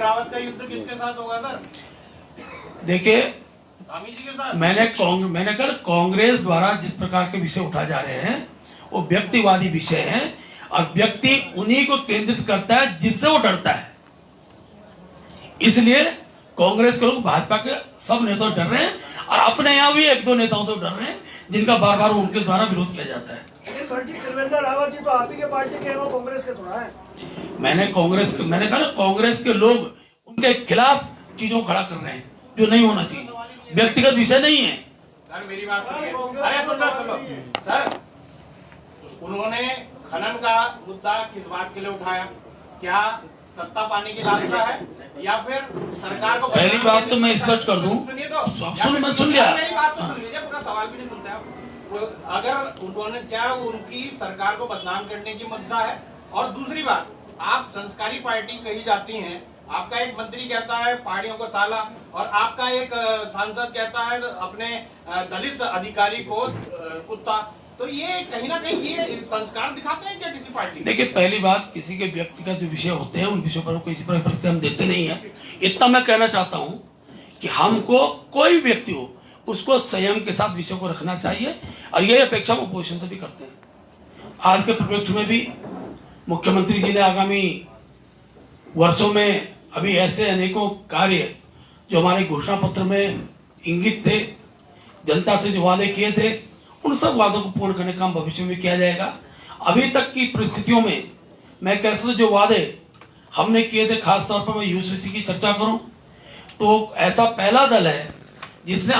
रावत का युद्ध किसके साथ होगा सर? देखिए, स्वामी जी के साथ? मैंने कल कांग्रेस द्वारा जिस प्रकार के विषय उठा जा रहे हैं वो व्यक्तिवादी विषय हैं और व्यक्ति उन्हीं को केंद्रित करता है जिससे वो डरता है। इसलिए कांग्रेस के लोग भाजपा के सब नेता डर रहे हैं और अपने यहाँ भी एक दो नेताओं से डर रहे हैं जिनका बार बार उनके द्वारा विरोध किया जाता है। त्रिवेंद्र रावत जी तो आप ही के पार्टी के हैं, वो कांग्रेस के थोड़ा है। मैंने कहा ना, कांग्रेस के लोग उनके खिलाफ चीजों को खड़ा कर रहे हैं जो नहीं होना चाहिए, व्यक्तिगत विषय नहीं है। सर मेरी बात सुनिए। अरे सुनो सर, उन्होंने खनन का मुद्दा किस बात के लिए उठाया? क्या सत्ता पाने की लालसा है या फिर सरकार को? पहली बात तो मैं स्पष्ट कर दूं, सुनिए तो सुन लिया, मेरी बात तो सुन लीजिए, पूरा सवाल भी नहीं सुनते आप। अगर उन्होंने क्या उनकी सरकार को बदनाम करने की मंशा है? और दूसरी बात, आप संस्कारी पार्टी कही जाती हैं, आपका एक मंत्री कहता है पहाड़ियों को साला और आपका एक सांसद कहता है अपने दलित अधिकारी को कुत्ता, तो ये कहीं ना कहीं ये संस्कार दिखाते हैं क्या किसी पार्टी? देखिए, पहली बात, किसी के व्यक्तिगत जो विषय होते हैं उन विषयों पर किसी पर प्रतिक्रिया हम देते नहीं है। इतना मैं कहना चाहता हूं कि हमको कोई व्यक्ति हो उसको संयम के साथ विषय को रखना चाहिए और ये अपेक्षा हम अपोजिशन से भी करते हैं। आज के परिप्रेक्ष्य में भी मुख्यमंत्री जी ने आगामी वर्षों में अभी ऐसे अनेकों कार्य जो हमारे घोषणा पत्र में इंगित थे, जनता से जो वादे किए थे, उन सब वादों को पूर्ण करने का काम भविष्य में किया जाएगा। अभी तक की परिस्थितियों में मैं कह सकता हूं जो वादे हमने किए थे, खासतौर पर मैं यूसीसी की चर्चा करूं तो ऐसा पहला दल है जिसने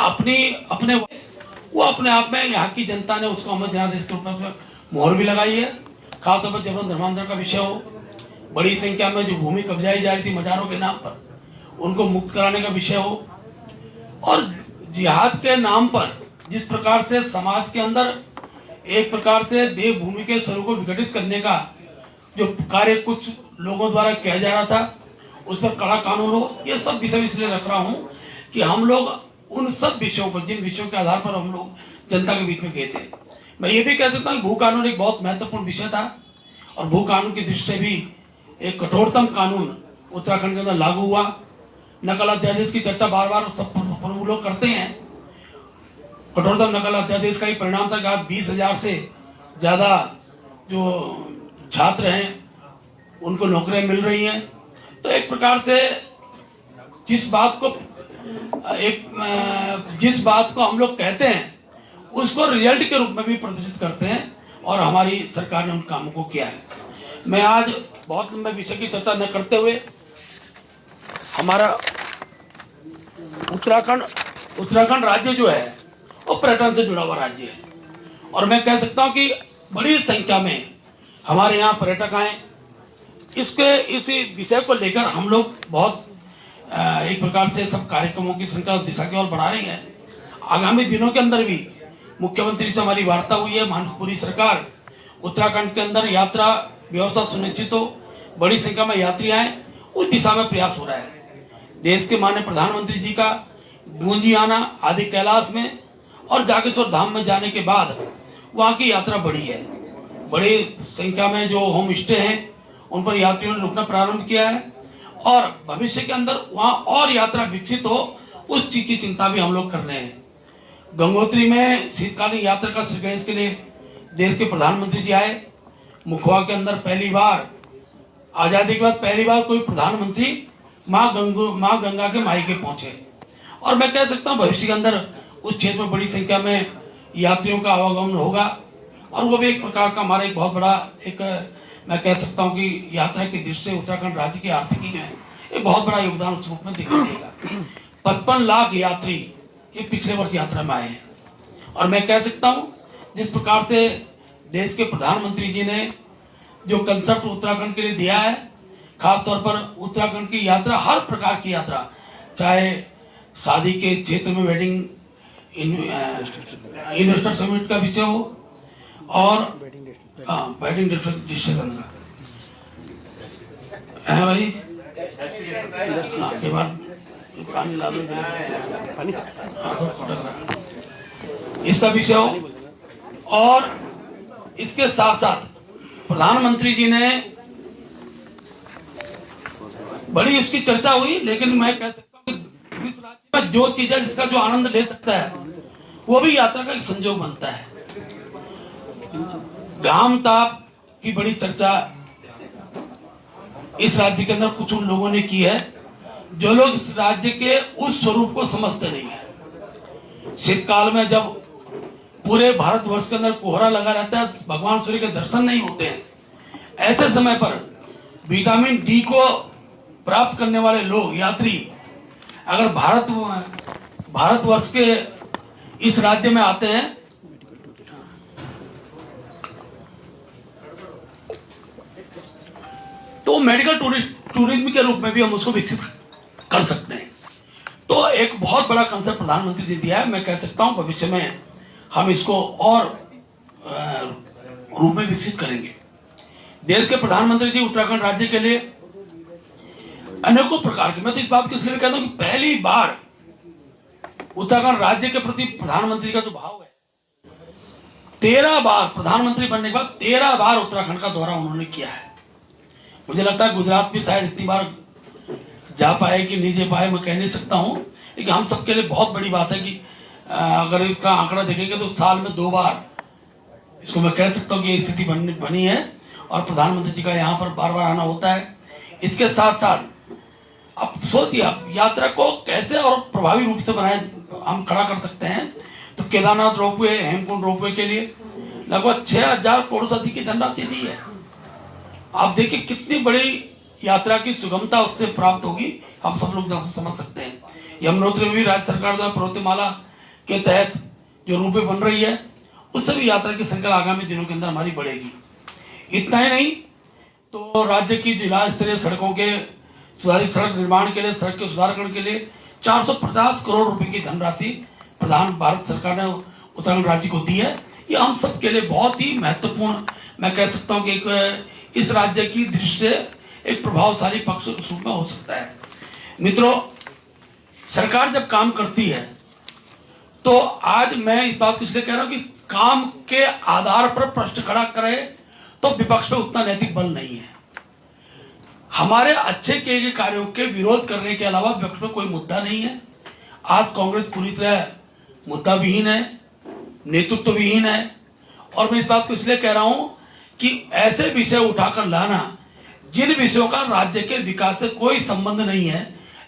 वो अपने आप में यहाँ की जनता ने उसको अमर जनादेश के रूप में मोहर भी लगाई है। खासतौर पर जबरन धर्मांतरण का विषय हो, बड़ी संख्या में जो भूमि कब्जाई जा रही थी मजारों के नाम पर उनको मुक्त कराने का विषय हो, और जिहाद के नाम पर जिस प्रकार से समाज के अंदर एक प्रकार से देवभूमि के स्वरूप को विघटित करने का जो कार्य कुछ लोगों द्वारा किया जा रहा था, उस पर कड़ा कानून हो, ये सब विषय इसलिए रख रहा हूं कि हम लोग उन सब विषयों पर, जिन विषयों के आधार पर हम लोग जनता के बीच में गए थे, मैं ये भी कह सकता हूँ भू कानून एक बहुत महत्वपूर्ण विषय था और भू कानून की दृष्टि से भी एक कठोरतम कानून उत्तराखंड के अंदर लागू हुआ। नकल अध्यादेश की चर्चा बार बार सब लोग करते हैं। कठोरतम नकल अध्यादेश का ही परिणाम था कि आज 20,000 से ज्यादा जो छात्र हैं उनको नौकरियां मिल रही हैं। तो एक प्रकार से जिस बात को हम लोग कहते हैं उसको रिजल्ट के रूप में भी प्रदर्शित करते हैं और हमारी सरकार ने उन कामों को किया है। मैं आज बहुत लंबे विषय की चर्चा न करते हुए, हमारा उत्तराखंड राज्य जो है वो पर्यटन से जुड़ा हुआ राज्य है और मैं कह सकता हूं कि बड़ी संख्या में हमारे यहाँ पर्यटक आए। इसी विषय को लेकर हम लोग बहुत एक प्रकार से सब कार्यक्रमों की श्रृंखला दिशा की ओर बढ़ा रहे हैं। आगामी दिनों के अंदर भी मुख्यमंत्री से हमारी वार्ता हुई है। पूरी सरकार उत्तराखंड के अंदर यात्रा व्यवस्था सुनिश्चित हो, बड़ी संख्या में यात्री आए, उस दिशा में प्रयास हो रहा है। देश के माननीय प्रधानमंत्री जी का गूंजी आना आदि कैलाश में और जागेश्वर धाम में जाने के बाद वहाँ की यात्रा बढ़ी है। बड़ी संख्या में जो होम स्टे हैं उन पर यात्रियों ने रुकना प्रारंभ किया है और भविष्य के अंदर वहाँ और यात्रा विकसित हो, उस चीज की चिंता भी हम लोग कर रहे हैं। गंगोत्री में शीतकालीन यात्रा का श्रीगणेश के लिए देश के प्रधानमंत्री जी आए। मुखवा के अंदर पहली बार, आजादी के बाद पहली बार कोई प्रधानमंत्री माँ गंगा के मायके पहुंचे और मैं कह सकता हूँ भविष्य के अंदर उस क्षेत्र में बड़ी संख्या में यात्रियों का आवागमन होगा और वो भी एक प्रकार का हमारा एक बहुत बड़ा एक मैं कह सकता हूँ कि यात्रा की दृष्टि से उत्तराखंड राज्य की आर्थिकी में एक बहुत बड़ा योगदान उस रूप में दिखाई देगा। 55 लाख यात्री ये पिछले वर्ष यात्रा में आए हैं और मैं कह सकता हूँ जिस प्रकार से देश के प्रधानमंत्री जी ने जो कंसेप्ट उत्तराखंड के लिए दिया है, खासतौर पर उत्तराखंड की यात्रा, हर प्रकार की यात्रा, चाहे शादी के क्षेत्र में वेडिंग इन्वेस्टर समिट का विषय हो और वेडिंग डिस्कशन का है भाई, के बाद पानी ला दो, इसका विषय हो और इसके साथ साथ प्रधानमंत्री जी ने बड़ी उसकी चर्चा हुई, लेकिन मैं कह सकता हूँ कि जिस राज्य में जो चीज है, जिसका जो आनंद ले सकता है, वो भी यात्रा का एक संयोग बनता है। घाम ताप की बड़ी चर्चा इस राज्य के अंदर कुछ उन लोगों ने की है जो लोग इस राज्य के उस स्वरूप को समझते नहीं है। शीतकाल में जब पूरे भारतवर्ष के अंदर कोहरा लगा रहता है, भगवान सूर्य के दर्शन नहीं होते हैं, ऐसे समय पर विटामिन डी को प्राप्त करने वाले लोग, यात्री, अगर भारतवर्ष के इस राज्य में आते हैं तो मेडिकल टूरिज्म के रूप में भी हम उसको विकसित कर सकते हैं। तो एक बहुत बड़ा कंसेप्ट प्रधानमंत्री ने दिया है। मैं कह सकता हूं भविष्य में हम इसको और रूप में विकसित करेंगे। देश के प्रधानमंत्री जी उत्तराखंड राज्य के लिए अनेकों प्रकार के, मैं तो इस बात को इसलिए कहता हूं कि पहली बार उत्तराखंड राज्य के प्रति प्रधानमंत्री का जो भाव है, 13 बार प्रधानमंत्री बनने के बाद 13 बार उत्तराखंड का दौरा उन्होंने किया है। मुझे लगता है गुजरात भी शायद इतनी बार जा पाए कि नहीं जा पाए, मैं कह नहीं सकता हूं, लेकिन हम सबके लिए बहुत बड़ी बात है कि अगर इसका आंकड़ा देखेंगे तो साल में 2 बार इसको मैं कह सकता हूं कि ये स्थिति बनी है और प्रधानमंत्री जी का यहाँ पर बार बार आना होता है। इसके साथ साथ अब सोचिए आप यात्रा को कैसे और प्रभावी रूप से बनाए हम खड़ा कर सकते हैं। तो केदारनाथ रोपवे, हेमकुंड रोपवे के लिए लगभग 6000 करोड़ से अधिक की धनराशि दी है। आप देखिए कितनी बड़ी यात्रा की सुगमता उससे प्राप्त होगी, हम सब लोग समझ सकते हैं। यमुनोत्री में भी राज्य सरकार द्वारा पर्वतमाला के तहत जो रोपवे बन रही है, उससे भी यात्रा की संख्या आगामी दिनों के अंदर हमारी बढ़ेगी। इतना ही नहीं तो राज्य की जिला स्तरीय सड़कों के सुधारित सड़क निर्माण के लिए, सड़क के सुधारीकरण के लिए 450 करोड़ रुपए की धनराशि भारत सरकार ने उत्तराखंड राज्य को दी है। ये हम सब के लिए बहुत ही महत्वपूर्ण, मैं कह सकता हूँ कि एक इस राज्य की दृष्टि से एक प्रभावशाली पक्ष रूप में हो सकता है। मित्रों, सरकार जब काम करती है तो आज मैं इस बात को इसलिए कह रहा हूं कि काम के आधार पर प्रश्न खड़ा करे तो विपक्ष में उतना नैतिक बल नहीं है। हमारे अच्छे किए गए कार्यों के विरोध करने के अलावा विपक्ष में कोई मुद्दा नहीं है। आज कांग्रेस पूरी तरह मुद्दा विहीन है, नेतृत्व विहीन है। और मैं इस बात को इसलिए कह रहा हूं कि ऐसे विषय उठाकर लाना जिन विषयों का राज्य के विकास से कोई संबंध नहीं है,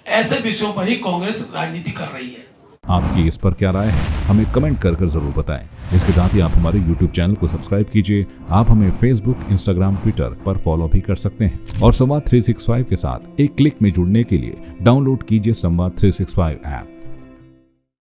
ऐसे विषयों पर ही कांग्रेस राजनीति कर रही है। आपकी इस पर क्या राय है, हमें कमेंट कर जरूर बताएं। इसके साथ ही आप हमारे YouTube चैनल को सब्सक्राइब कीजिए। आप हमें Facebook, Instagram, Twitter पर फॉलो भी कर सकते हैं और संवाद 365 के साथ एक क्लिक में जुड़ने के लिए डाउनलोड कीजिए संवाद 365 ऐप।